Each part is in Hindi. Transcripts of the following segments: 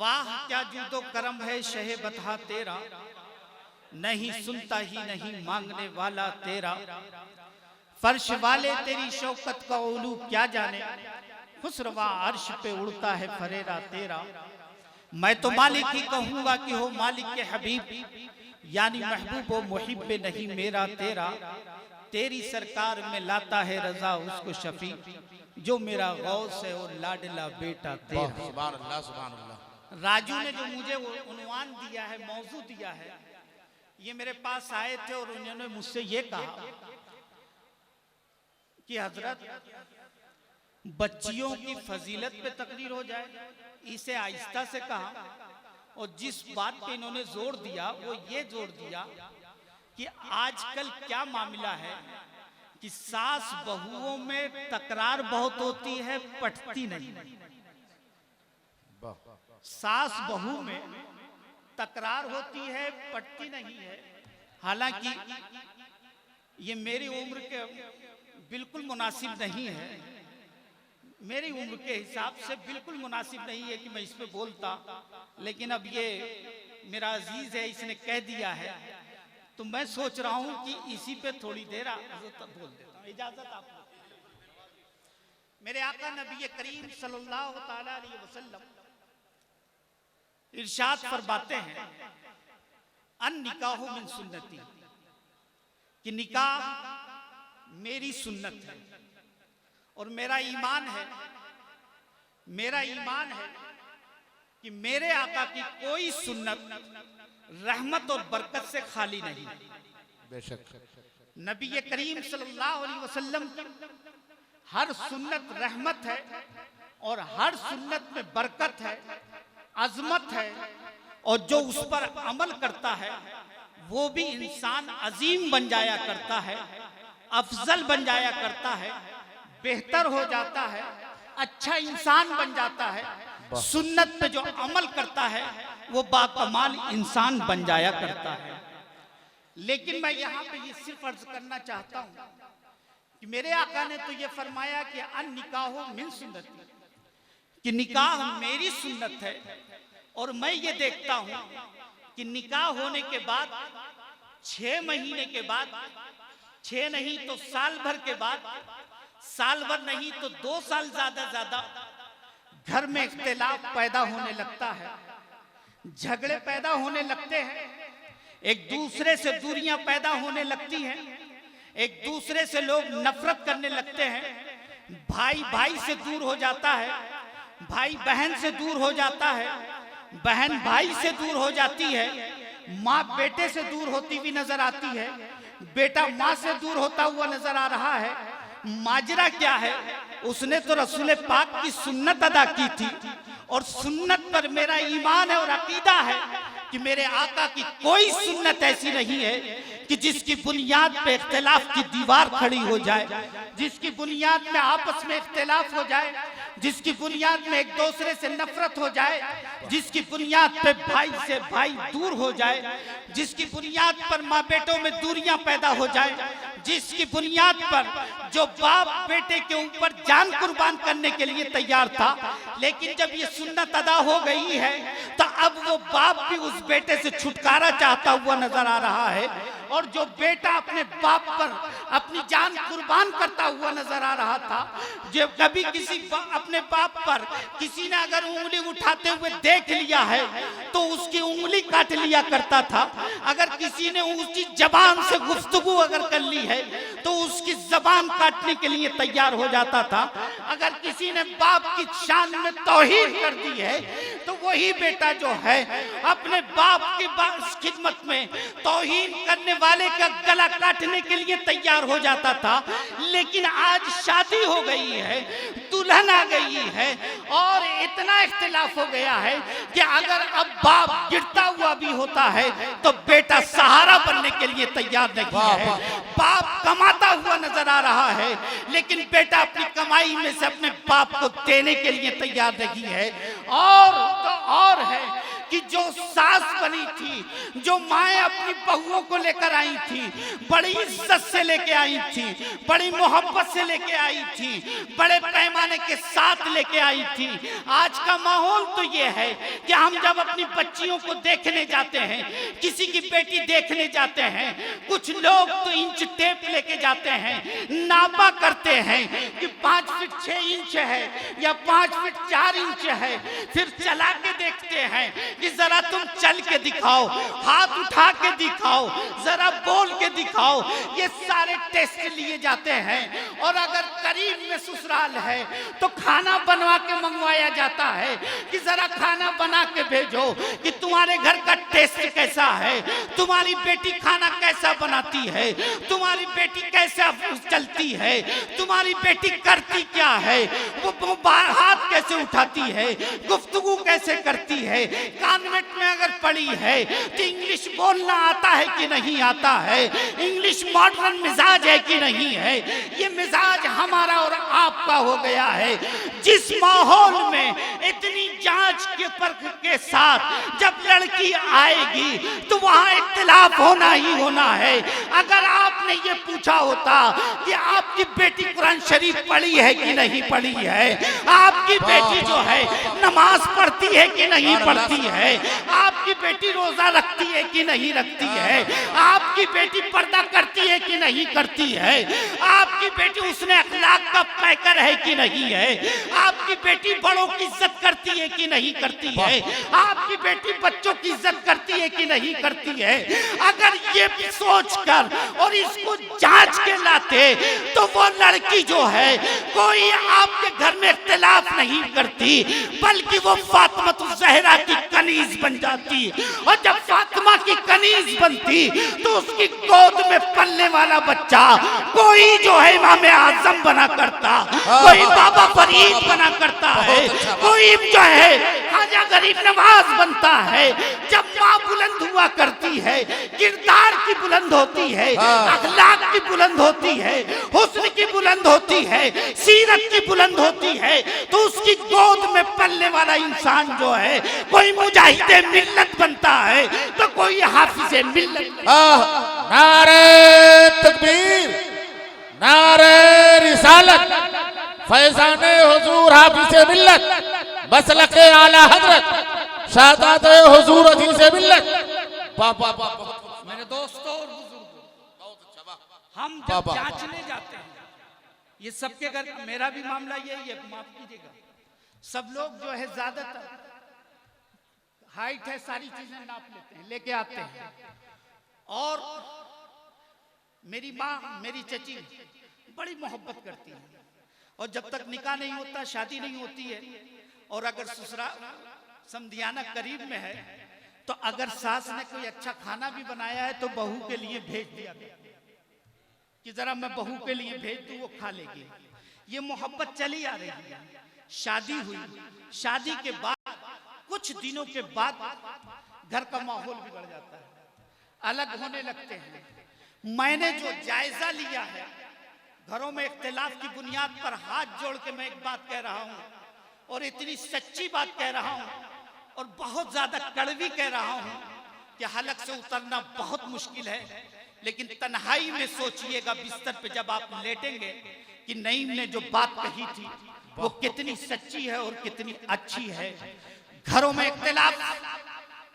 वाह क्या जूदो करम है शहे बता तेरा, नहीं सुनता ही नहीं मांगने वाला तेरा। फर्श वाले तेरी शौकत का उलू क्या जाने, खुसरवा अर्श पे उड़ता है फरेरा तेरा। मैं तो मालिक ही कहूंगा कि हो मालिक के हबीब, यानी महबूब व मुहिब नहीं मेरा तेरा। तेरी सरकार में लाता है रजा उसको शफी, जो मेरा गौस है और लाडला बेटा तेरा। सुभान अल्लाह सुभान अल्लाह। राजू ने जो मुझे उन्वान दिया है, मौजू दिया है, ये मेरे पास आए थे और उन्होंने मुझसे ये कहा कि हजरत बच्चियों की फजीलत पे तकरीर हो जाए, इसे आहिस्ता से कहा। और जिस बात पे इन्होंने जोर दिया वो ये जोर दिया कि आजकल क्या मामला है कि सास बहुओं में तकरार बहुत होती है, पटती नहीं। सास बहू में तकरार होती है, पटती नहीं है। हालांकि ये मेरी उम्र के बिल्कुल मुनासिब नहीं है, मेरी उम्र के हिसाब से बिल्कुल मुनासिब नहीं है कि मैं इस पे बोलता, लेकिन अब ये मेरा अजीज है, इसने कह दिया है तो मैं सोच रहा हूं कि इसी पे थोड़ी देर बोल देता हूं। इजाजत आपको। मेरे आका नबी करीम सल्लल्लाहु ताला अलैहि वसल्लम इरशाद फरमाते हैं, अन निकाहु मिन सुन्नती, कि निकाह मेरी सुन्नत है और मेरा ईमान है, मेरा ईमान है कि मेरे आका की कोई सुन्नत रहमत और बरकत से खाली नहीं। बेशक नबी करीम सल्लल्लाहु अलैहि वसल्लम की हर सुन्नत रहमत है और हर सुन्नत में बरकत है, अजमत है, और जो उस पर अमल करता है वो भी इंसान अजीम बन जाया करता है, अफजल बन जाया करता है, बेहतर हो जाता है, अच्छा इंसान बन जाता है। सुन्नत पे जो अमल करता है वो बाकमाल इंसान बन जाया करता है। लेकिन मैं यहाँ पे ये सिर्फ अर्ज करना चाहता हूँ कि मेरे आका ने तो ये फरमाया कि अन निकाहो मिन सुन्नती, कि निकाह मेरी सुन्नत है। और मैं ये देखता हूँ कि निकाह होने के बाद 6 महीने के बाद, 6 नहीं तो साल भर के बाद, साल भर नहीं तो 2 साल ज्यादा घर में इख्तिलाफ पैदा होने लगता है, झगड़े पैदा होने लगते हैं, एक दूसरे से दूरियां पैदा होने लगती हैं, एक दूसरे से लोग नफरत करने लगते हैं, भाई भाई से दूर हो जाता है, भाई बहन से दूर हो जाता है, बहन भाई से दूर हो जाती है, माँ बेटे से दूर होती हुई नजर आती है, बेटा माँ से दूर होता हुआ नजर आ रहा है। माजरा क्या है, उसने तो रसूल पाक की सुन्नत अदा की थी और सुन्नत पर मेरा ईमान है और अकीदा है कि मेरे आका की कोई सुन्नत ऐसी नहीं है कि जिसकी बुनियाद पे इख्तिलाफ की दीवार खड़ी हो जाए, जिसकी बुनियाद में आपस में इख्तिलाफ हो जाए, जिसकी बुनियाद में एक दूसरे से नफरत हो जाए, जिसकी बुनियाद पे भाई से भाई दूर हो जाए, जिसकी बुनियाद पर माँ बेटों में दूरियां पैदा हो जाए, जिसकी बुनियाद पर जो बाप बेटे के ऊपर जान कुर्बान करने के लिए तैयार था, लेकिन जब ये सुन्नत अदा हो गई है तो अब वो बाप भी उस बेटे से छुटकारा चाहता हुआ नजर आ रहा है। और जो बेटा अपने बाप पर अपनी जान कुर्बान करता हुआ नजर आ रहा था, जब कभी किसी अपने बाप पर किसी ने अगर उंगली उठाते हुए देख लिया है तो उसकी उंगली काट लिया करता था, अगर किसी ने उसकी जबान से गुफ्तगू अगर कर ली है तो उसकी जबान काटने के लिए तैयार हो जाता था, अगर किसी ने बाप की शान में तौहीन कर दी है तो वही बेटा जो है अपने बाप की खिदमत में तौहीन करने वाले का गला काटने के लिए तैयार हो जाता था। लेकिन आज शादी हो गई है, दुल्हन आ गई है और इतना इख्तिलाफ हो गया है कि अगर अब बाप गिरता हुआ भी होता है तो बेटा सहारा बनने के लिए तैयार नहीं है। बाप कमाता हुआ नजर आ रहा है लेकिन बेटा अपनी कमाई में से अपने बाप को देने के लिए तैयार नहीं है। और तो और है कि जो सास सास बनी थी, जो माएँ अपनी बहुओं को लेकर आई थी, बड़ी इज्जत से लेके आई थी, बड़ी मोहब्बत से लेके आई थी, बड़े पैमाने के साथ लेके आई थी। आज का माहौल तो ये है कि हम जब अपनी बच्चियों को देखने जाते हैं, किसी की बेटी देखने जाते हैं, कुछ लोग तो इंच टेप लेके जाते हैं, नापा करते हैं कि 5 फीट 6 इंच है या 5 फीट 4 इंच है, फिर चला के देखते हैं कि जरा तुम चल के दिखाओ, हाथ उठा के दिखाओ, जरा बोल के दिखाओ। ये सारे टेस्ट लिए जाते हैं। और अगर करीब में ससुराल है तो खाना बनवा के मंगवाया जाता है कि जरा खाना बना के भेजो कि तुम्हारे घर का टेस्ट कैसा है, तुम्हारी बेटी खाना कैसा बनाती है, तुम्हारी बेटी कैसा चलती है, तुम्हारी बेटी करती क्या है, वो हाथ कैसे उठाती है, गुफ्तगू कैसे करती है, कॉन्वेंट में अगर पढ़ी है तो इंग्लिश बोलना आता है कि नहीं आता है, इंग्लिश मॉडर्न मिजाज है कि नहीं है। ये मिजाज हमारा और आपका हो गया है। जिस माहौल में इतनी जांच के परख के साथ जब लड़की आएगी तो वहां इख्तिलाफ होना ही होना है। अगर आपने ये पूछा होता कि आपकी बेटी कुरान शरीफ पढ़ी है कि नहीं पढ़ी है, आपकी बेटी जो है नमाज पढ़ती है कि नहीं पढ़ती है, आपकी बेटी रोजा रखती है कि नहीं रखती है, आपकी बेटी पर्दा करती है कि नहीं करती है, आपकी बेटी उसने अखलाक का पैकर है कि नहीं है, आपकी बेटी बड़ों की इज्जत करती है कि नहीं करती है, आपकी बेटी बच्चों की इज्जत करती है कि नहीं करती है। अगर ये सोचकर और इसको जांच के लाते तो वो लड़की जो है कोई आपके घर में इख्तिलाफ नहीं करती, बल्कि वो फातिमा ज़हरा की कनीज बन जाती। और जब फातिमा की कनीज बनती तो उसकी गोद में पलने वाला बच्चा कोई जो है इमाम आजम बना करता, कोई बाबा फरीद बना करता है, कोई जो है खाजा गरीब नवाज बनता है। जब माँ बुलंद हुआ करती है, किरदार की बुलंद होती है, अखलाक की बुलंद होती है, हुस्न की बुलंद होती है, सीरत की बुलंद होती है, तो उसकी गोद में पलने वाला इंसान जो है कोई मुजाहिदे मिल्लत बनता है तो कोई हाफिज़े मिल्लत। नारे तकबीर, नारे रिसालत, फैज़ाने हुजूर हाफिज़े मिल्लत, मसलके आला हजरत, शादाते हुजूर अजीज़े मिल्लत। मेरे दोस्तों और बुजुर्गों, हम जब जांचने जाते हैं, ये सबके घर, मेरा भी मामला यही है, माफ कीजिएगा, सब लोग जो है ज्यादातर हाइट है, सारी चीजें नाप लेते हैं, लेके आते हैं। और मेरी माँ, मेरी चची बड़ी मोहब्बत करती है, और जब तक निकाह नहीं होता, शादी नहीं होती है, और अगर ससुराल समधियाना करीब में है तो अगर सास ने कोई अच्छा खाना भी बनाया है तो बहू के लिए भेज दिया कि जरा मैं बहू के लिए भेज दूं, वो खा लेगी। ये मोहब्बत चली आ रही है। शादी हुई, शादी के बाद कुछ दिनों के बाद घर का माहौल बिगड़ जाता है, अलग होने लगते हैं। मैंने जो जायजा लिया है, घरों में इख्तिलाफ की बुनियाद पर हाथ जोड़ के मैं एक बात कह रहा हूं, और इतनी सच्ची बात कह रहा हूं, और बहुत ज्यादा कड़वी कह रहा हूं कि हलक से उतरना बहुत मुश्किल है, लेकिन तन्हाई में सोचिएगा बिस्तर पे जब आप लेटेंगे कि नईम ने जो बात कही थी वो कितनी सच्ची है और कितनी अच्छी है। घरों में इख्तिलाफ,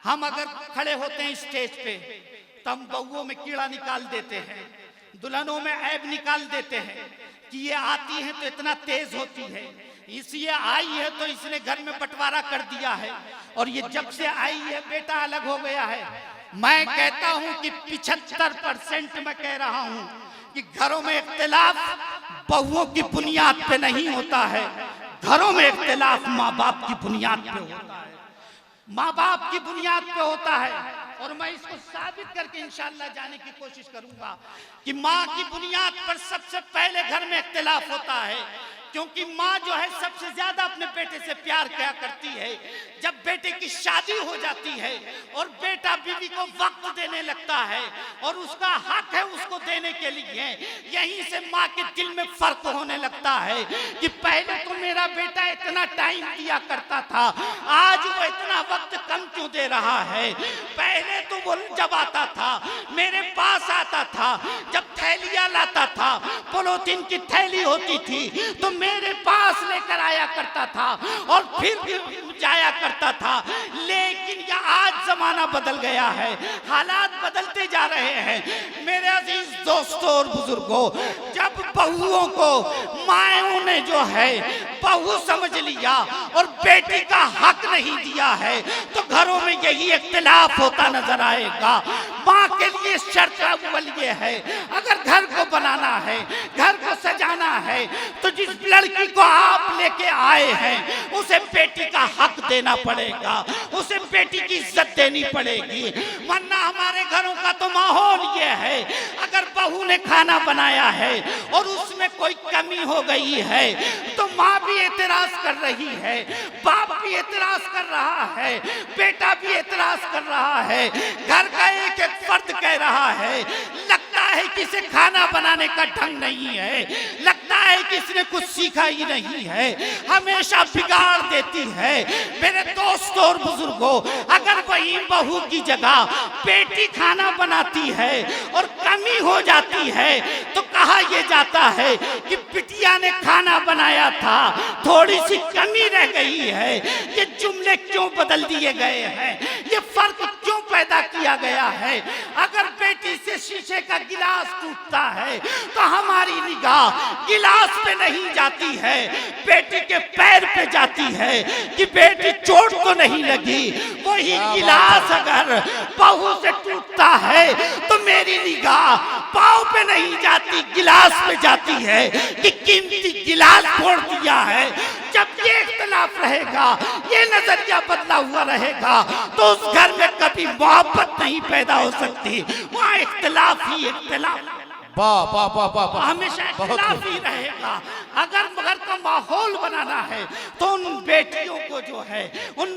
हम अगर खड़े होते हैं स्टेज पे तो हम बहुओं में कीड़ा निकाल देते हैं, दुल्हनों में ऐब निकाल देते हैं कि ये आती है तो इतना तेज होती है, इसलिए आई है तो इसने घर में बंटवारा कर दिया है, और ये जब से आई है बेटा अलग हो गया है। मैं कहता हूं कि 75% मैं कह रहा हूं कि घरों में इख्तिलाफ बहुओं की बुनियाद पे नहीं होता है, घरों में इख्तिलाफ माँ बाप की बुनियाद पे होता है, माँ बाप की बुनियाद पे होता है। और मैं इसको साबित करके इंशाअल्लाह जाने की कोशिश करूंगा कि माँ की बुनियाद पर सबसे पहले घर में इख्तिलाफ होता है, क्योंकि माँ जो है सबसे ज्यादा अपने बेटे से प्यार क्या करती है। जब बेटे की शादी हो जाती है और बेटा बीवी को वक्त देने लगता है और उसका हक है उसको देने के लिए, यहीं से माँ के दिल में फर्क होने लगता है कि पहले तो मेरा बेटा इतना टाइम दिया करता था, आज वो इतना वक्त कम कम क्यों दे रहा है? पहले तो वो जब आता था मेरे पास आता था, जब थैलियां लाता था, पॉलीथीन की थैली होती थी तो मेरे पास लेकर आया करता था और फिर जाया करता था। लेकिन ये आज जमाना बदल गया है, हालात बदलते जा रहे हैं। मेरे अजीज दोस्तों और बुजुर्गों, जब बहुओं को मायों ने जो है बहू समझ लिया और बेटी का हक नहीं दिया है तो घरों में यही इख्तिलाफ होता नजर आएगा। माँ के लिए शर्त अव्वल ये है, अगर घर को बनाना है, घर को सजाना है तो जिस लड़की को आप लेके आए हैं उसे बेटी का हक देना पड़ेगा, उसे बेटी की इज्जत देनी पड़ेगी। वरना हमारे घरों का तो माहौल ये है, अगर बहू ने खाना बनाया है और उसमें कोई कमी हो गई है तो माँ भी एतराज कर रही है, बाप भी एतराज कर रहा है, बेटा भी एतराज कर रहा है, घर का एक एक फर्द कह रहा है। लगता है कि इसे खाना बनाने का ढंग नहीं है, लगता है कि इसने कुछ सीखा ही नहीं है, हमेशा बिगाड़ देती है। मेरे दोस्तों और बुजुर्गों, अगर वही बहू की जगह बेटी खाना बनाती है और कमी हो जाती है तो कहा यह जाता है कि बिटिया ने खाना बनाया था, थोड़ी सी कमी रह गई है। ये जुमले क्यों बदल दिए गए हैं, ये फर्क क्यों पैदा किया गया है? अगर बेटी से शीशे का गिलास टूटता है तो हमारी निगाह गिलास पे नहीं जाती है, बेटी के पैर पे जाती है कि बेटी चोट तो नहीं लगी। वही गिलास अगर बहू से टूटता है तो मेरी निगाह पाँव पे नहीं जाती, गिलास पे जाती है कि कीमती गिलास फोड़ दिया है। जब ये इख्तिलाफ रहेगा, ये नजरिया बदला हुआ रहेगा तो उस घर में कभी मोहब्बत नहीं पैदा हो सकती, वहाँ इख्तिलाफ ही इख्तिलाफ, हमेशा इख्तिलाफ ही रहेगा। अगर घर का माहौल बनाना है तो उन बेटियों को जो है, उन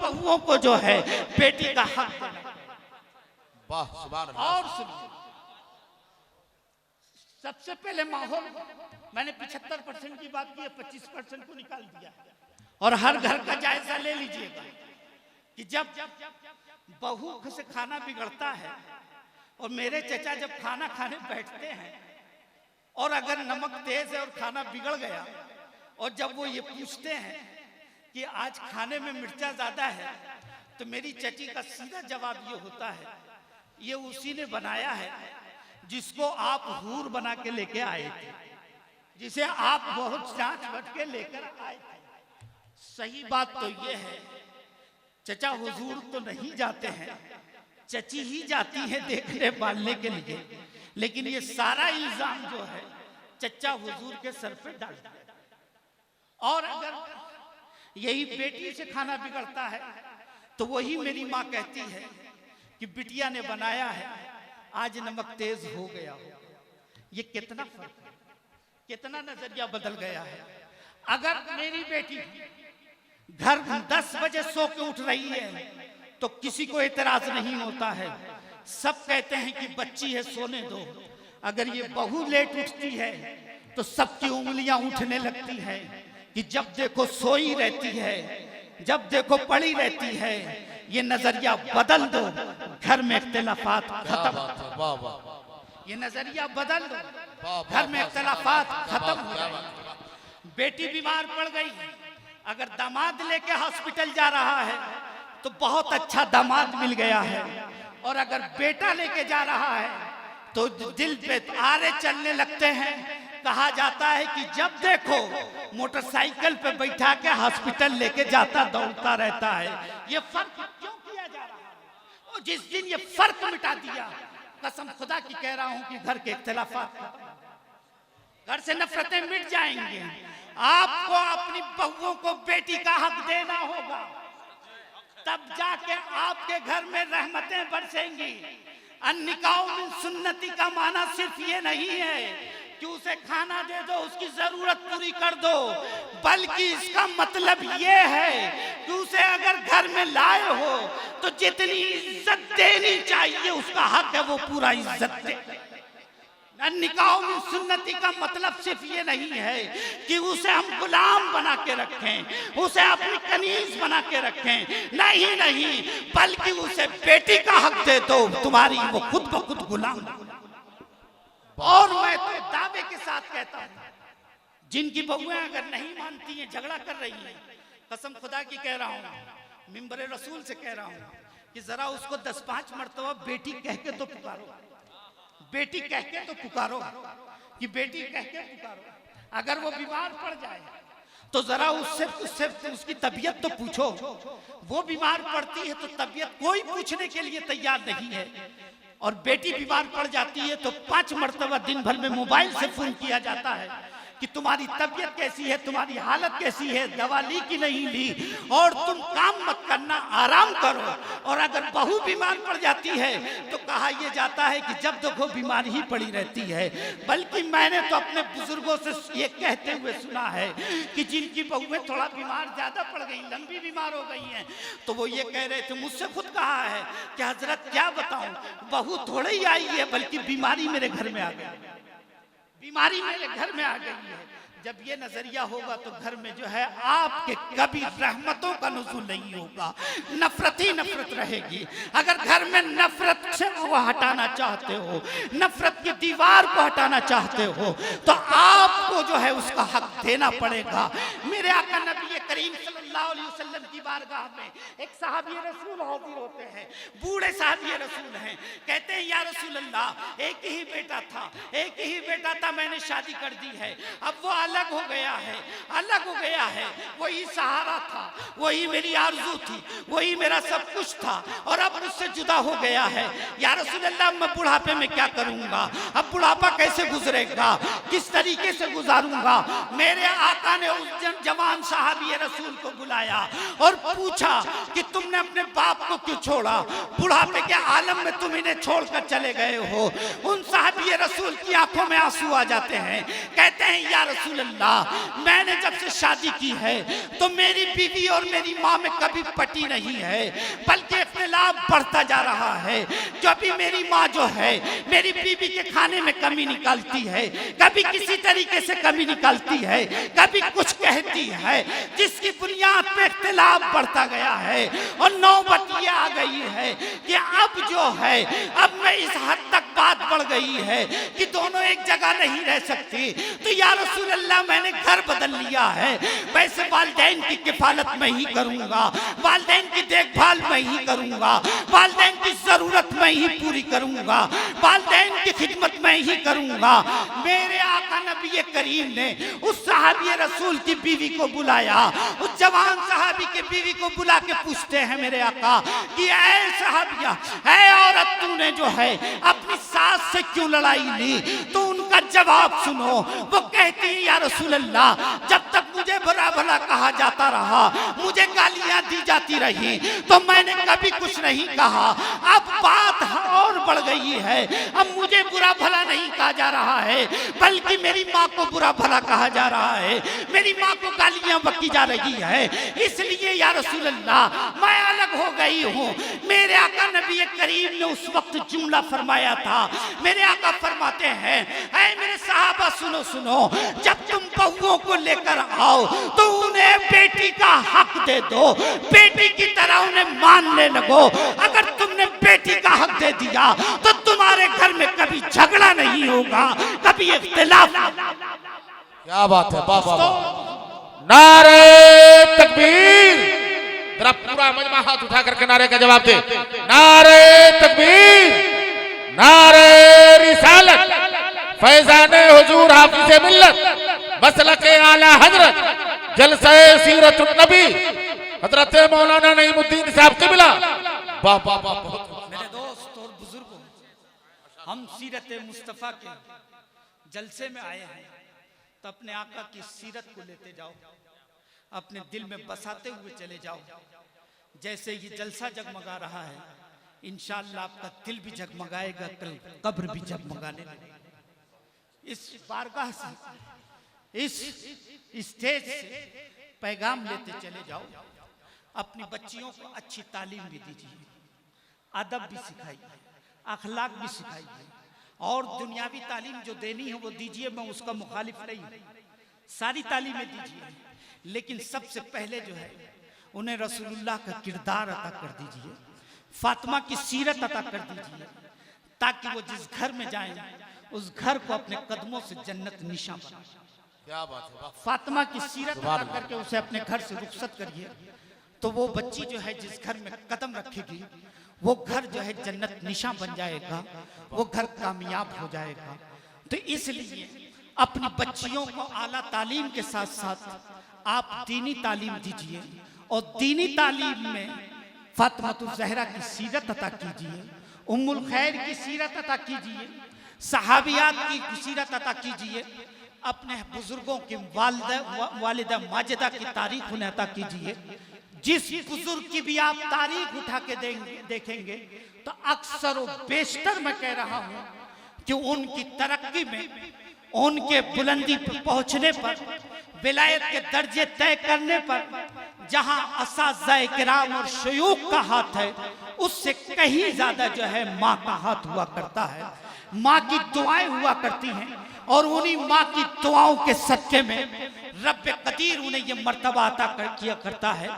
बहुओं को जो है बेटी का हक देना। और सुनिए, सबसे पहले माहौल, मैंने 75% की बात की है, 25% को निकाल दिया और हर घर का जायजा ले लीजिएगा कि जब बहू से खाना बिगड़ता है और मेरे चचा जब खाना खाने बैठते हैं और अगर नमक तेज है और खाना बिगड़ गया और जब वो ये पूछते हैं कि आज खाने में मिर्चा ज्यादा है तो मेरी चची का सीधा जवाब ये होता है, ये उसी ने बनाया है जिसको आप हूर बना के लेके आए थे, जिसे आप बहुत जांच बच के लेकर आए थे। सही बात तो ये है, चचा हुजूर तो नहीं जाते हैं, चची ही जाती है देखने पालने के लिए, लेकिन ये सारा इल्जाम जो है चचा हुजूर के सर पे डाल दिया। और अगर यही बेटी से खाना बिगड़ता है तो वही मेरी माँ कहती है कि बिटिया ने बनाया है, आज नमक तेज हो गया। ये कितना फर्क है, कितना नजरिया बदल गया है। अगर मेरी बेटी घर 10 बजे सो के उठ रही है तो किसी को एतराज नहीं होता है, सब कहते हैं कि बच्ची है सोने दो। अगर ये बहू लेट उठती है तो सबकी उंगलियां उठने लगती है कि जब देखो सोई रहती है, जब देखो पड़ी रहती है। ये नजरिया बदल दो, घर में इख्तिलाफात खत्म। ये नजरिया बदल दो, घर में इख्तिलाफात खत्म हो जाएंगे। बेटी बीमार पड़ गई, अगर दामाद लेके हॉस्पिटल जा रहा है तो बहुत अच्छा दामाद मिल गया है, और अगर बेटा लेके जा रहा है तो दिल पे आरे चलने लगते हैं। कहा जाता है कि जब देखो मोटरसाइकिल पे बैठा के हॉस्पिटल लेके जाता दौड़ता रहता है। ये फर्क क्यों किया जा रहा है? और जिस दिन ये फर्क मिटा दिया, कसम खुदा की कह रहा हूं कि घर के इख्तिलाफात, घर से नफरतें मिट जाएंगे। आपको अपनी बहुओं को बेटी का हक देना होगा, तब जाके आपके घर में रहमतें बरसेंगी। अन्निकाउ मिन सुन्नती का माना सिर्फ ये नहीं है कि उसे खाना दे दो, उसकी जरूरत पूरी कर दो, बल्कि इसका मतलब ये है कि उसे अगर घर में लाए हो तो जितनी इज्जत देनी चाहिए उसका हक है वो पूरा इज्जत दे। निकाह में सुन्नती का मतलब सिर्फ ये नहीं है कि उसे हम गुलाम बना के रखें, उसे अपनी कनीज बना के रखें, नहीं नहीं, बल्कि उसे बेटी का हक दे दो, तुम्हारी वो खुद ब खुद गुलाम। और मैं तो दावे के साथ कहता हूं, जिनकी बहुएं अगर नहीं मानती हैं, झगड़ा कर रही हैं, कसम खुदा की कह रहा हूं, मिंबर रसूल से कह रहा हूं कि जरा उसको 10-5 मरतबा बेटी कह के तो पुकारो, बेटी कह के तो पुकारो, कि बेटी कह के पुकारो। अगर वो बीमार पड़ जाए तो जरा उससे उसकी तबीयत तो पूछो। वो बीमार पड़ती है तो तबीयत कोई पूछने के लिए तैयार नहीं है, और बेटी बीमार पड़ जाती है तो 5 मरतबा दिन भर में मोबाइल से फोन किया जाता है कि तुम्हारी तबीयत कैसी है, तुम्हारी हालत कैसी है, दवा ली कि नहीं ली, और तुम काम मत करना, आराम करो। और अगर बहू बीमार पड़ जाती है तो कहा यह जाता है कि जब देखो बीमार ही पड़ी रहती है। बल्कि मैंने तो अपने बुजुर्गों से ये कहते हुए सुना है कि जिनकी बहुएं थोड़ा बीमार ज्यादा पड़ गई, लंबी बीमार हो गई हैं, तो वो ये कह रहे थे, मुझसे खुद कहा है कि हजरत क्या बताऊं, बहू थोड़ी ही आई है, बल्कि बीमारी मेरे घर में आ गई, बीमारी मेरे घर में आ गई है। जब ये नजरिया होगा तो घर में जो है आपके कभी रहमतों का नुज़ूल नहीं होगा, नफरत ही नफरत रहेगी। अगर घर में नफरत से वो हटाना चाहते हो, नफरत की दीवार को हटाना चाहते हो, तो आपको जो है उसका हक देना पड़ेगा। मेरे आका नबी करीम सल्लल्लाहु अलैहि वसल्लम की बारगाह में एक साहबी रसूल हाजिर होते हैं, बूढ़े साहबी रसूल हैं, कहते हैं या रसूल अल्लाह, एक ही बेटा था, एक ही बेटा था, मैंने शादी कर दी है, अब वो अलग हो गया है, अलग हो गया है, वही सहारा था, वही मेरी आरज़ू थी, वही मेरा सब कुछ था, और अब मुझसे जुदा हो गया है। या रसूल अल्लाह, मैं बुढ़ापे में क्या करूंगा, अब बुढ़ापा कैसे गुजरेगा, किस तरीके से गुजारूंगा। मेरे आका ने उस जवान साहबी रसूल को बुलाया और पूछा कि तुमने अपने बाप को क्यों छोड़ा, बुढ़ापे के आलम में तुम इन्हें छोड़कर चले गए हो। उन साहबी रसूल की आंखों में आंसू आ जाते हैं, कहते हैं या रसूल अल्लाह, मैंने जब से शादी की है तो मेरी बीवी और मेरी माँ में कभी पटी नहीं है, बल्कि इख्तिलाफ बढ़ता जा रहा है। कभी मेरी माँ जो है मेरी बीवी के खाने में कमी निकालती है, कभी किसी तरीके से कमी निकालती है, कभी कुछ कहती है, जिसकी बुनियाद पे इख्तिलाफ बढ़ता गया है। और नौबत ये आ गई है कि अब जो है, अब मैं इस हद तक बात बढ़ गई है कि दोनों एक जगह नहीं रह सकती। तो या रसूल अल्लाह, मैंने घर बदल लिया है, वैसे वालिदैन की किफालत मैं ही करूंगा, वालिदैन की देखभाल मैं ही करूंगा, वालिदैन की जरूरत मैं ही पूरी करूंगा, वालिदैन की खिदमत मैं ही करूंगा। मेरे आका नबी करीम ने उस सहाबी रसूल की बीवी को बुलाया, उस जवान सहाबी के बीवी को बुला के पूछते हैं मेरे आका कि ऐ सहाबिया, ऐ औरत, तूने जो है अपनी सास से क्यों लड़ाई ली? तो उनका जवाब सुनो, वो कहती है या रसूल अल्लाह, जब तक मुझे बुरा भला कहा जाता रहा, मुझे गालियां दी जाती रही, तो मैंने कभी कुछ नहीं कहा। अब बात और बढ़ गई है, अब मुझे बुरा भला नहीं कहा जा रहा है, बल्कि मेरी माँ को बुरा भला कहा जा रहा है, मेरी माँ को गालियां बकी जा रही है। इसलिए या रसूल अल्लाह, मैं अलग हो गई हूँ। मेरे आका नबी करीम ने उस वक्त जुमला फरमाया था, मेरे आका फरमाते हैं, ऐ मेरे सहाबा सुनो सुनो, जब तुम बहुओं को लेकर आओ तो उन्हें बेटी का हक दे दो, बेटी की तरह उन्हें मानने लगो। अगर तुमने बेटी का हक दे दिया तो तुम्हारे घर में कभी झगड़ा नहीं होगा, कभी इख्तिलाफ। क्या बात है, वाह वाह वाह, नारे तकबीर। जरा पूरा मजमा हाथ उठा करके नारे का जवाब दे, नारे तकबीर, नारे रिसालत, फैजाने हुजूर हाफिज़े मिल्लत, मसलके आला हजरत, जलसे सीरतुन नबी, हजरत मौलाना नईमुद्दीन साहब क़िबला। वाह वाह वाह। मेरे दोस्त और बुजुर्गों, हम सीरत मुस्तफ़ा के जलसे में आए हैं, तो अपने आका की सीरत को लेते जाओ, अपने दिल में बसाते हुए चले जाओ। जैसे ये जलसा जगमगा रहा है, इंशाअल्लाह आपका दिल भी जगमगाएगा, कल कब्र भी जगमगाने लगेगी। इस बारगाह से, इस स्टेज से पैगाम लेते चले जाओ। अपनी बच्चियों को अच्छी तालीम भी दीजिए, अदब भी सिखाइए, अखलाक भी सिखाइए, और दुनियावी तालीम जो देनी है वो दीजिए, मैं उसका मुखालिफ नहीं हूं, सारी तालीमें दीजिए, लेकिन सबसे पहले जो है उन्हें रसूलुल्लाह का किरदार अता कर दीजिए, फातिमा की सीरत अता कर दीजिए, ताकि वो जिस घर में जाएं उस घर को अपने कदमों से जन्नत निशान बनाए। क्या बात है। फातिमा की सीरत अता करके उसे अपने घर से रुखसत करिए, तो वो बच्ची जो है जिस घर में कदम रखेगी वो घर जो है जन्नत निशान बन जाएगा, वो घर कामयाब हो जाएगा। तो इसलिए अपनी बच्चियों को आला तालीम के साथ साथ आप दीनी तालीम दीजिए, और दीनी तालीम में फातिमातुज़ ज़हरा की सीरत अता कीजिए, उम्मुल खैर की सीरत अता कीजिए, सहाबियात की सीरत अता कीजिए, अपने बुजुर्गों की वालिदा माजिदा की तारीख उन्हें अता कीजिए। जिस बुजुर्ग की भी आप तारीख उठा के देखेंगे तो अक्सर और बेशतर मैं कह रहा हूं कि उनकी तरक्की में, उनके बुलंदी पर पहुंचने पर, विलायत के दर्जे तय करने पर जहां असाज़ाए किराम और शयूख का हाथ है, उससे कहीं ज्यादा जो है माँ का हाथ हुआ करता है। माँ की दुआएं हुआ करती हैं, और उन्हीं माँ की दुआओं के सदके में रब कदीर उन्हें ये मर्तबा अता किया करता है।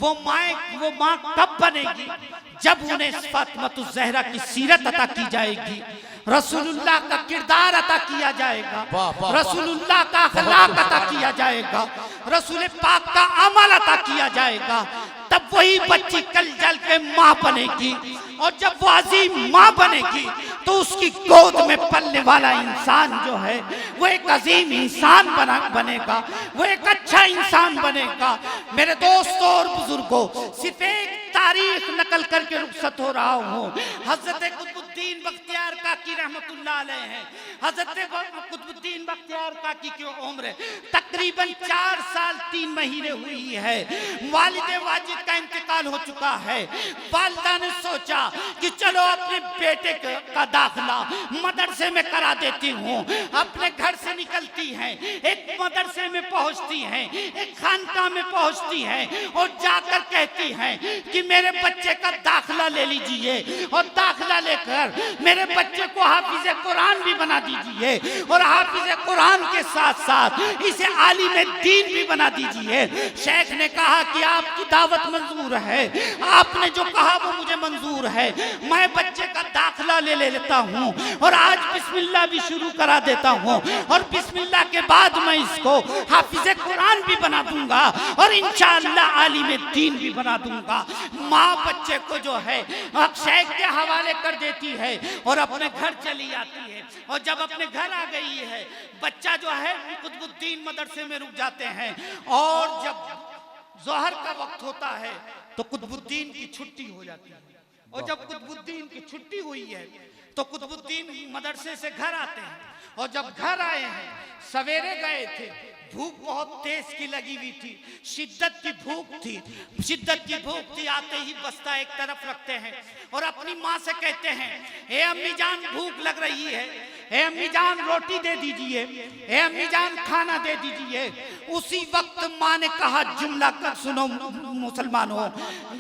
वो माँ कब बनेगी? जब उन्हें फातिमातुज़ ज़हरा की सीरत अता की जाएगी, रसूलुल्लाह का किरदार अता किया जाएगा, रसूलुल्लाह का अखलाक अता किया जाएगा, रसूल पाक का अमल अता किया जाएगा, तब वही बच्ची कल जल के माँ बनेगी। और जब वो अजीम माँ बनेगी तो उसकी गोद में पलने वाला इंसान जो है वो एक अजीम इंसान बनेगा, वो एक अच्छा इंसान बनेगा। मेरे दोस्तों और बुजुर्गों, सिर्फ एक तारीख नकल करके रुखसत हो रहा हूँ। हजरत कुतुबुद्दीन बख्तियार काकी रहमतुल्लाह अलैह हैं। हजरत कुतुबुद्दीन बख्तियार काकी की उम्र तकरीबन 4 साल 3 महीने हुई है। वालिद वाजिद का इंतकाल हो चुका है। वालिदा ने सोचा कि चलो अपने बेटे का दाखिला मदरसे में करा देती हूँ। अपने घर से निकलती हैं, एक मदरसे में पहुँचती हैं, एक खानका में पहुँचती हैं, और जाकर कहती हैं कि मेरे बच्चे का दाखिला ले लीजिए, और दाखिला लेकर मेरे बच्चे को हाफिज कुरान भी बना दीजिए, और हाफिज कुरान के साथ साथ इसे आलिम दीन भी बना दीजिए। शेख ने कहा कि आपकी दावत मंजूर है, आपने जो कहा वो मुझे मंजूर है, मैं बच्चे का दाखिला ले लेता हूँ, और आज बिस्मिल्लाह भी शुरू करा देता हूँ, और बिस्मिल्लाह के बाद मैं इसको हाफिज कुरान भी बना दूंगा, और इंशाअल्लाह आलिम दीन भी बना दूंगा। माँ बच्चे को जो है शेख के हवाले कर देती है और अपने घर चली आती है। और जब अपने घर आ गई है, बच्चा जो है कुतुबुद्दीन मदरसे में रुक जाते हैं, और जब जोहर का वक्त होता है तो कुतुबुद्दीन की छुट्टी हो जाती है। और जब कुतुबुद्दीन की छुट्टी हुई है तो कुतुबुद्दीन मदरसे से घर आते हैं, और जब घर आए हैं, सवेरे गए थे, भूख बहुत तेज की लगी हुई थी, शिद्दत की भूख थी, शिद्दत की भूख थी। आते ही बस्ता एक तरफ रखते हैं और अपनी माँ से कहते हैं, ए अम्मी जान भूख लग रही है, ए अम्मी जान रोटी दे दीजिए, ए अम्मी जान खाना दे दीजिए। उसी वक्त माँ ने कहा, जुमला कर सुनो मुसलमानों,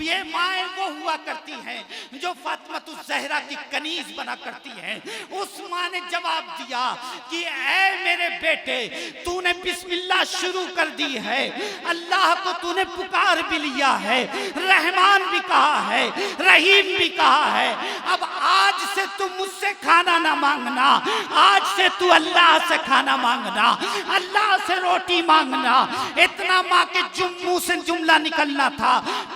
ये माएँ वो हुआ करती हैं जो फातिमातुज़ ज़हरा की कनीज बना करती हैं। उस माँ ने जवाब दिया कि ऐ मेरे बेटे, तूने बिस्मिल्लाह शुरू कर दी है, अल्लाह को तूने पुकार भी लिया है, रहमान भी कहा है, रहीम भी कहा है। अब आज से तू मुझसे खाना ना मांगना, आज से तू अल्लाह से खाना मांगना, अल्लाह से रोटी मांगना। इतना माँ के मुंह से जुमला निकलना था।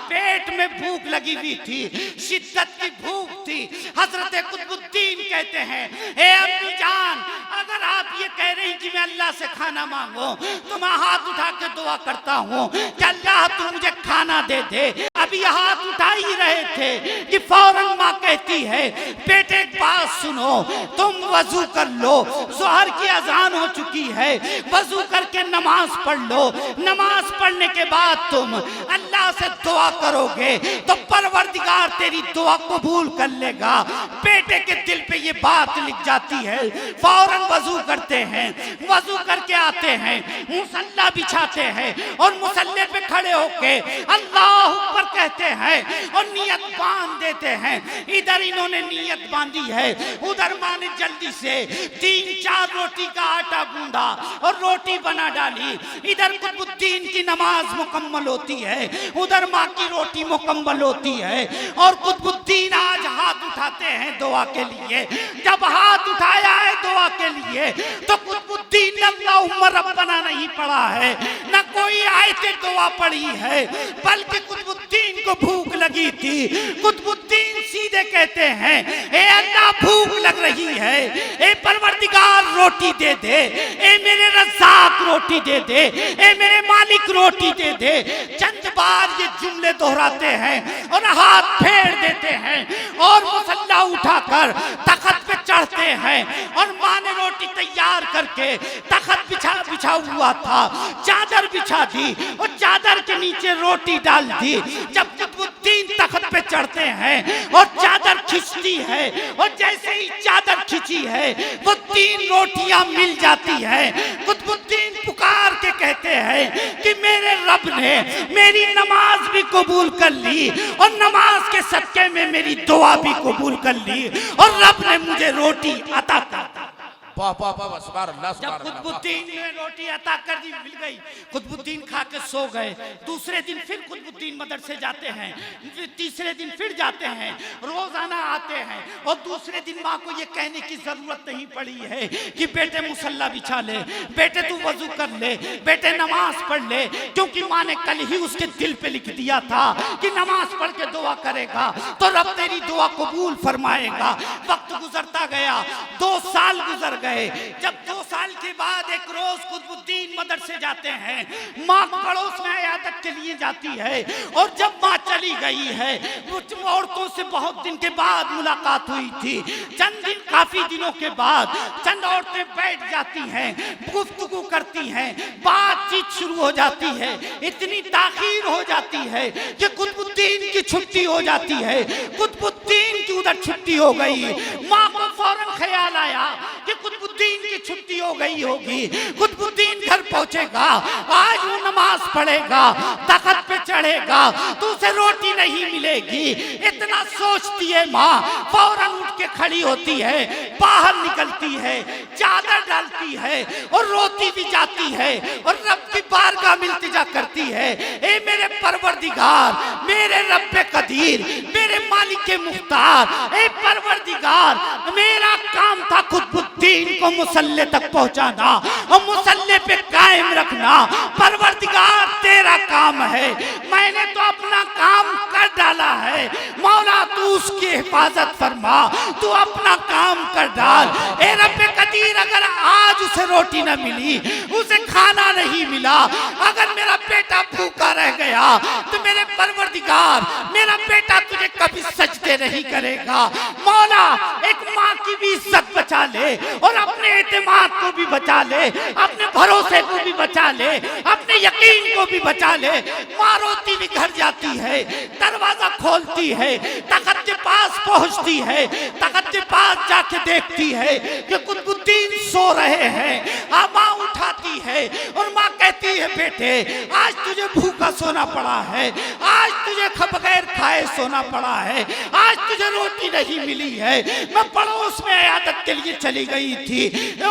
पेट में भूख लगी हुई थी, शिद्दत की भूख थी। हजरत कुतुबुद्दीन कहते हैं, ए अम्मी जान, अगर आप ये कह रही कि मैं अल्लाह से खाना मांगो, तो मैं हाथ उठा के दुआ करता हूँ कि अल्लाह तू मुझे खाना दे दे। अभी हाथ उठा ही रहे थे कि फौरन माँ कहती है, बेटे एक बात सुनो, तुम वजू कर लो, जोहर की अजान हो चुकी है, वजू करके नमाज पढ़ लो। नमाज पढ़ने के बाद तुम अल्लाह से दुआ करोगे तो परवरदिगार परवरदिगार तेरी दुआ कबूल कर लेगा। बेटे के दिल पे ये बात लिख जाती है, फौरन वजू करते हैं, वजू करके आते हैं, मुसल्ला बिछाते हैं और मुसल्ले पे खड़े होके अल्लाह अकबर कहते हैं और नियत बांध देते हैं। इधर इन्होंने नियत बांधी है, उधर माँ ने जल्दी से 3-4 रोटी का आटा गूंदा और रोटी बना डाली। इधर कुतुबुद्दीन की नमाज मुकम्मल होती है, उधर माँ की रोटी मुकम्मल होती है और कुतुबुद्दीन आज हाथ उठाते हैं दुआ के लिए। जब हाथ उठाया है दुआ के लिए तो कुतुबुद्दीन ने अल्लाहुम्मा रब्बना नहीं पढ़ा है, न कोई आयते दुआ पढ़ी है, बल्कि कुतुबुद्दीन को भूख लगी थी। कुतुबुद्दीन सीधे कहते हैं, ए अल्लाह भूख लग रही है, ए परवरदिगार रोटी दे दे, ए मेरे रज़्ज़ाक रोटी दे दे, ए मेरे मालिक रोटी दे दे। चंद बार ये जुमले दोहराते हैं और हाथ फेर देते हैं और मुसल्ला उठाकर तख्त पे चढ़ते हैं और माँ ने रोटी तैयार करके तख्त बिछा हुआ था, चादर बिछा दी और चादर के नीचे रोटी डाल दी। जब कुतुबुद्दीन तख्त पे चढ़ते हैं और चादर खींचती है और जैसे ही चादर खींची है वो 3 रोटियां मिल जाती है। कुतुबुद्दीन पुकार के कहते हैं कि मेरे रब ने मेरी नमाज भी कबूल कर ली और नमाज के सदके में मेरी दुआ भी कबूल कर ली और रब ने मुझे रोटी अता कर दी। वाह वाह वाह, सुभान अल्लाह, सुभान जब कुतुबुद्दीन ने रोटी अता कर दी, मिल गई, कुतुबुद्दीन खा के सो गए। दूसरे दिन फिर कुतुबुद्दीन मदरसे जाते हैं, तीसरे दिन फिर जाते हैं, रोजाना आते हैं और दूसरे दिन माँ को ये कहने की जरूरत नहीं पड़ी है कि बेटे मुसल्ला बिछा ले, बेटे तू वजू कर ले, बेटे नमाज पढ़ ले, क्योंकि माँ ने कल ही उसके दिल पे लिख दिया था कि नमाज पढ़ के दुआ करेगा तो रब तेरी दुआ कबूल फरमाएगा। वक्त गुजरता गया, 2 साल गुजर गए। जब 2 साल के बाद एक रोज कुतुबुद्दीन मदरसे जाते हैं, माँ पड़ोस में इयादत के लिए जाती है और जब माँ चली गई है, औरतों से बहुत दिन के बाद मुलाकात हुई थी। चंद दिन, काफी दिनों के बाद चंद औरतें बैठ जाती हैं, गुफ्तगू करती हैं, बातचीत शुरू हो जाती है। इतनी ताखीर हो जाती है कि कुतुबुद्दीन की छुट्टी हो जाती है। कुतुबुद्दीन की उधर छुट्टी हो गई, माँ को फौरन ख्याल आया कि कुतुबुद्दीन की छुट्टी हो गई होगी, कुतुबुद्दीन घर पहुंचेगा, आज वो नमाज पढ़ेगा, तख्त पे चढ़ेगा तो उसे रोटी नहीं मिलेगी। इतना सोचती है माँ, फौरन उठ के खड़ी होती है, बाहर निकलती है, चादर डालती है और रोती भी जाती है और रब की बारगाह में इल्तिजा करती है, ए मेरे परवरदिगार, मेरे रब्बे कदीर, मेरे मालिक के मुख्तार, ए परवरदिगार, मेरा काम था कुतुबुद्दीन को मुसल्ले तक पहुंचाना और मुसल्ले पे कायम रखना। परवरदिगार तेरा काम है, मैंने तो अपना काम कर डाला है, मौला तू उसकी हिफाजत फरमा, तू अपना काम कर डाल। ए रब्बे कदीर, अगर आज उसे रोटी न मिली, उसे खाना नहीं मिला, अगर मेरा बेटा भूखा रह गया तो मेरे परवरदिगार, मेरा बेटा तुझे कभी सजदे नहीं करेगा। मौला एक माँ की भी इज्जत बचा ले और अपने एतमाद को भी बचा ले, अपने भरोसे को भी बचा ले, अपने यकीन को भी बचा ले। माँ रोती भी घर जाती है, दरवाजा खोलती है, तख्त के पास पहुंचती है, तख्त के पास जाके देखती है कि कुतुबुद्दीन सो रहे हैं। माँ उठाती है और माँ कहती है, बेटे आज तुझे भूखा सोना पड़ा है, आज तुझे बगैर खाए सोना पड़ा है, आज तुझे रोटी नहीं मिली है, मैं पड़ोस में इयादत के लिए चली गई थी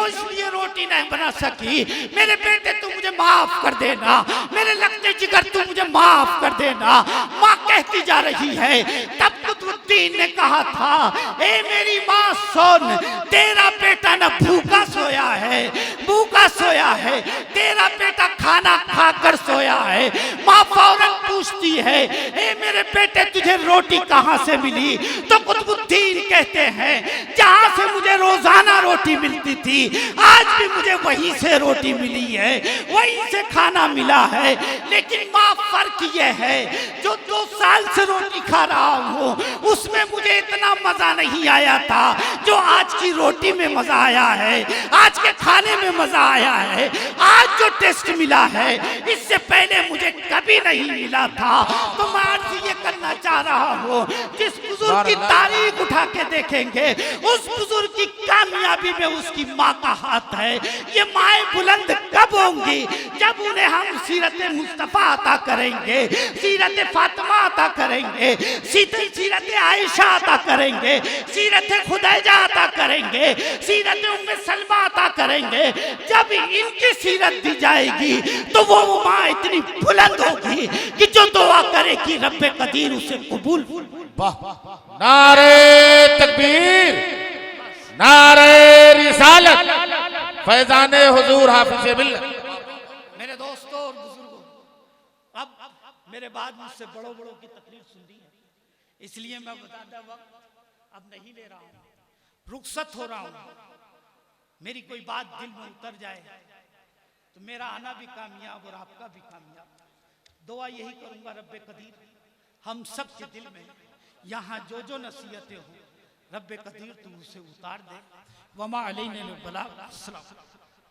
इसलिए रोटी नहीं बना सकी। मेरे बेटे तू मुझे माफ कर देना, मेरे लगते जिगर तू मुझे माफ कर देना। माँ कहती जा रही है। तब कुतुबुद्दीन ने कहा था, ए मेरी माँ सुन, तेरा बेटा न भूखा सोया है, भूखा सोया है, तेरा बेटा खाना खाकर सोया है। माँ फौरन पूछती है, ए मेरे बेटे तुझे रोटी कहाँ से मिली? तो कुतुबुद्दीन कहते हैं, जहाँ से मुझे रोजाना रोटी मिलती थी, आज भी मुझे वहीं से रोटी मिली है, वहीं से खाना मिला है। लेकिन माँ फर्क यह है, जो 2 साल से रोटी खा रहा हूँ उसमें मुझे इतना मजा नहीं आया था जो आज की रोटी में मजा आया है, आज के खाने में मजा आया है। आज जो टेस्ट मिला है इससे पहले मुझे कभी नहीं मिला था। तो मैं आज ये करना चाह रहा हूँ, जिस बुजुर्ग की तारीख उठा के देखेंगे उस बुजुर्ग की कामयाबी में उसकी माँ का हाथ है। ये माएँ बुलंद कब होंगी? जब उन्हें हम सीरत मुस्तफ़ा अता करेंगे, सीरत फातिमा अता करेंगे, सीरत आयशा अता करेंगे, सीरत खुदैजा अता करेंगे, सीरत उम्मे सलमा अता करेंगे। जब इनकी सीरत दी जाएगी तो वो माँ इतनी बुलंद होगी कि जो दुआ करे कि रब्बे कदीर उसे कबूल। नारे तकबीर, नारे रिसालत, फैजाने हुजूर हाफिज़े बिल्लाह। मेरे दोस्तों और बुजुर्गों, अब मेरे बाद मुझसे बड़ों की तकलीफ सुन ली है, इसलिए मैं बताता वक्त अब नहीं ले रहा हूँ, रुखसत हो रहा हूँ। मेरी कोई बात दिल में उतर जाए तो मेरा आना भी कामयाब और आपका भी कामयाब। दुआ यही करूंगा रब्बे कदीर हम सब के दिल में यहाँ जो नसीहतें हो रब्बे कदीर तू उसे उतार दे। वमा अलैना इल्लल बलाग।